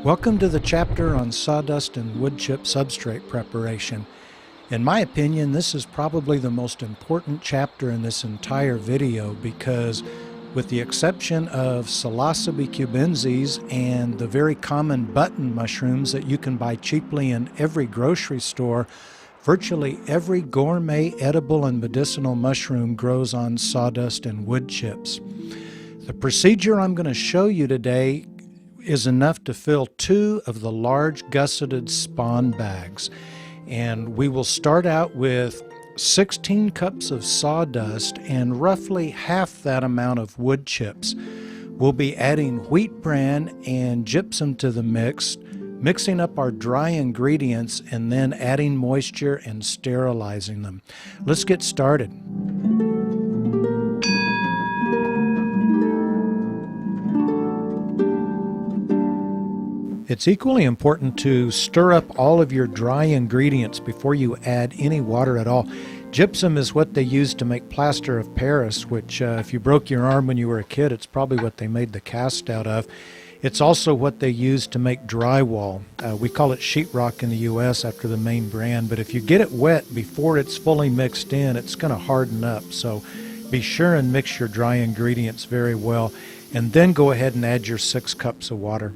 Welcome to the chapter on sawdust and wood chip substrate preparation. In my opinion, this is probably the most important chapter in this entire video because with the exception of Psilocybe cubensis and the very common button mushrooms that you can buy cheaply in every grocery store, virtually every gourmet, edible, and medicinal mushroom grows on sawdust and wood chips. The procedure I'm going to show you today is enough to fill 2 of the large gusseted spawn bags. And we will start out with 16 cups of sawdust and roughly half that amount of wood chips. We'll be adding wheat bran and gypsum to the mix, mixing up our dry ingredients, and then adding moisture and sterilizing them. Let's get started. It's equally important to stir up all of your dry ingredients before you add any water at all. Gypsum is what they use to make plaster of Paris, which if you broke your arm when you were a kid, it's probably what they made the cast out of. It's also what they use to make drywall. We call it sheetrock in the U.S. after the main brand, but if you get it wet before it's fully mixed in, it's going to harden up. So be sure and mix your dry ingredients very well, and then go ahead and add your 6 cups of water.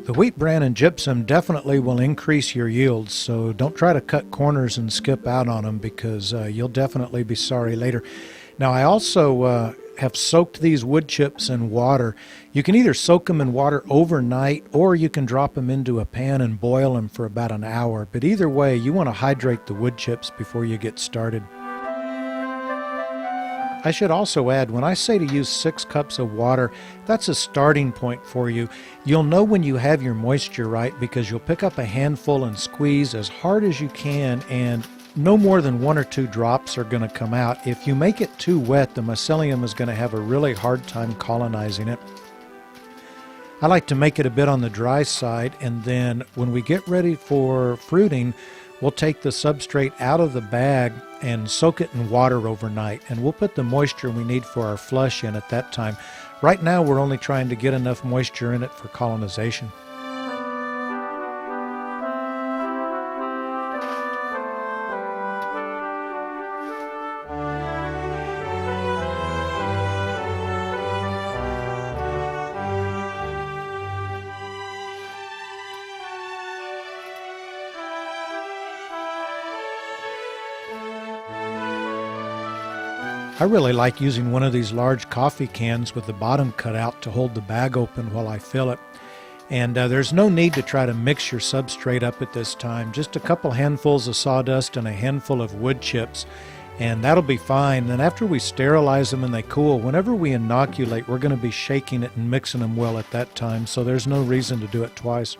The wheat bran and gypsum definitely will increase your yields, so don't try to cut corners and skip out on them because you'll definitely be sorry later. Now I also have soaked these wood chips in water. You can either soak them in water overnight or you can drop them into a pan and boil them for about an hour. But either way, you want to hydrate the wood chips before you get started. I should also add, when I say to use 6 cups of water, that's a starting point for you. You'll know when you have your moisture right because you'll pick up a handful and squeeze as hard as you can, and no more than 1 or 2 drops are going to come out. If you make it too wet, the mycelium is going to have a really hard time colonizing it. I like to make it a bit on the dry side, and then when we get ready for fruiting, we'll take the substrate out of the bag and soak it in water overnight, and we'll put the moisture we need for our flush in at that time. Right now we're only trying to get enough moisture in it for colonization. I really like using one of these large coffee cans with the bottom cut out to hold the bag open while I fill it. And there's no need to try to mix your substrate up at this time. Just a couple handfuls of sawdust and a handful of wood chips, and that'll be fine. And after we sterilize them and they cool, whenever we inoculate, we're going to be shaking it and mixing them well at that time, so there's no reason to do it twice.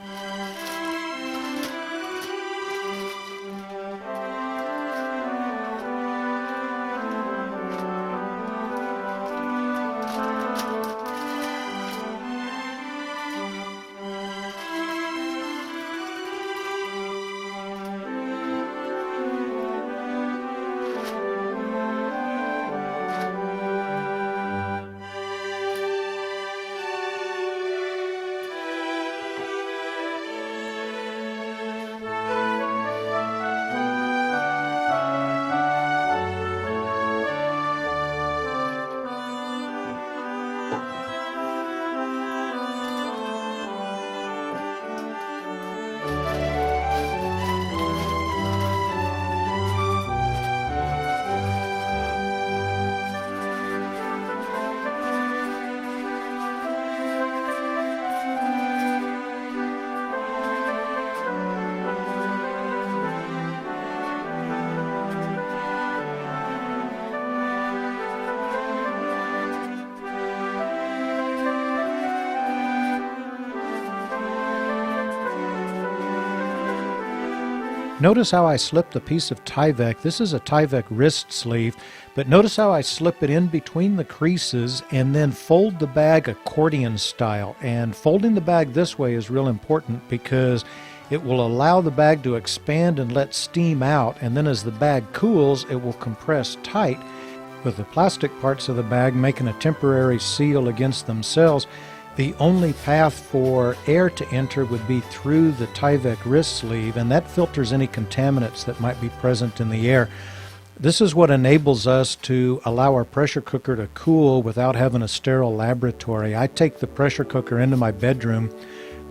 Notice how I slipped a piece of Tyvek. This is a Tyvek wrist sleeve, but notice how I slip it in between the creases and then fold the bag accordion style. And folding the bag this way is real important because it will allow the bag to expand and let steam out, and then as the bag cools, it will compress tight. with the plastic parts of the bag making a temporary seal against themselves. The only path for air to enter would be through the Tyvek wrist sleeve, and that filters any contaminants that might be present in the air. This is what enables us to allow our pressure cooker to cool without having a sterile laboratory. I take the pressure cooker into my bedroom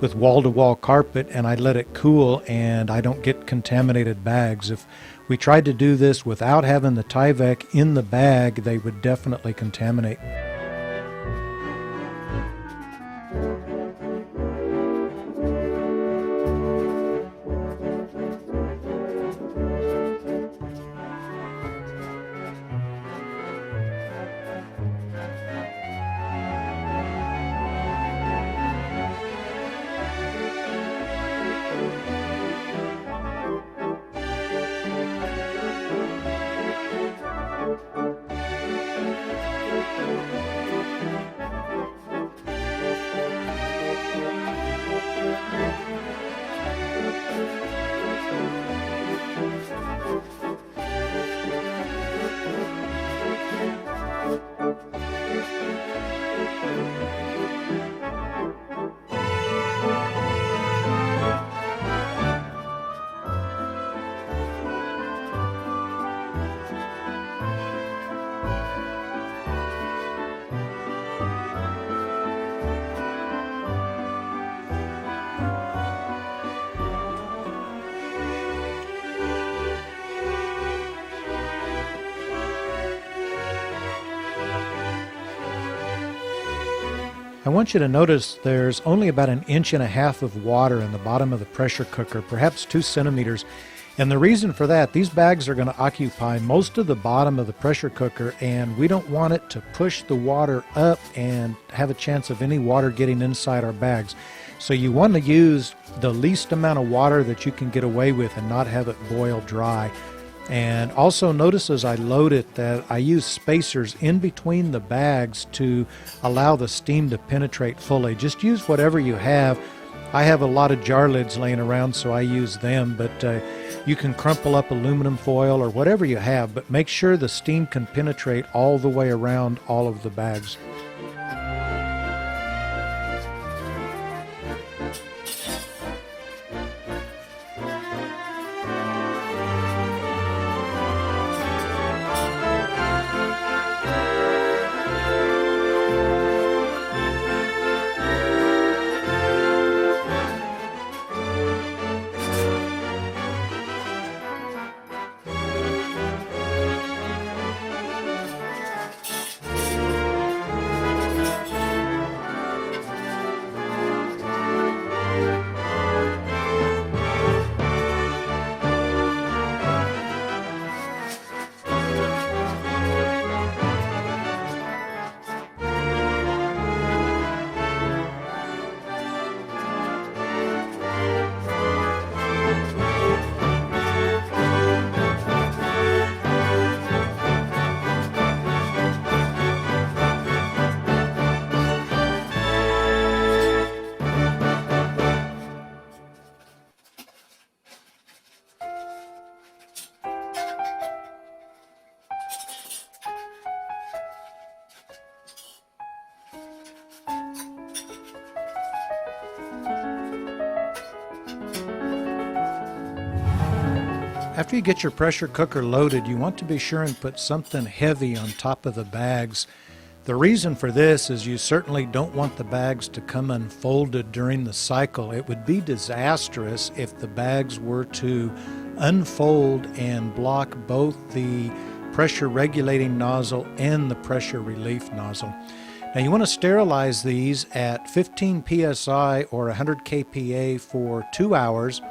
with wall-to-wall carpet and I let it cool, and I don't get contaminated bags. If we tried to do this without having the Tyvek in the bag, they would definitely contaminate. I want you to notice there's only about 1.5 inches of water in the bottom of the pressure cooker, perhaps 2 centimeters. And the reason for that, these bags are going to occupy most of the bottom of the pressure cooker, and we don't want it to push the water up and have a chance of any water getting inside our bags. So you want to use the least amount of water that you can get away with and not have it boil dry. And also notice as I load it that I use spacers in between the bags to allow the steam to penetrate fully. Just use whatever you have. I have a lot of jar lids laying around, so I use them, but you can crumple up aluminum foil or whatever you have, but make sure the steam can penetrate all the way around all of the bags. After you get your pressure cooker loaded, you want to be sure and put something heavy on top of the bags. The reason for this is you certainly don't want the bags to come unfolded during the cycle. It would be disastrous if the bags were to unfold and block both the pressure regulating nozzle and the pressure relief nozzle. Now you want to sterilize these at 15 psi or 100 kPa for 2 hours.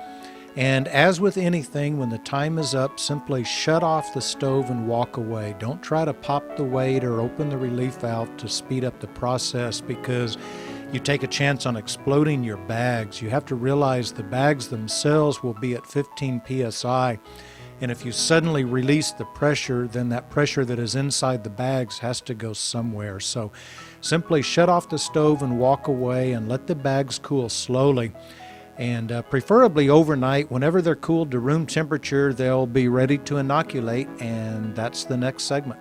And as with anything, when the time is up, simply shut off the stove and walk away. Don't try to pop the weight or open the relief valve to speed up the process, because you take a chance on exploding your bags. You have to realize the bags themselves will be at 15 psi. And if you suddenly release the pressure, then that pressure that is inside the bags has to go somewhere. So simply shut off the stove and walk away and let the bags cool slowly. And preferably overnight. Whenever they're cooled to room temperature, they'll be ready to inoculate, and that's the next segment.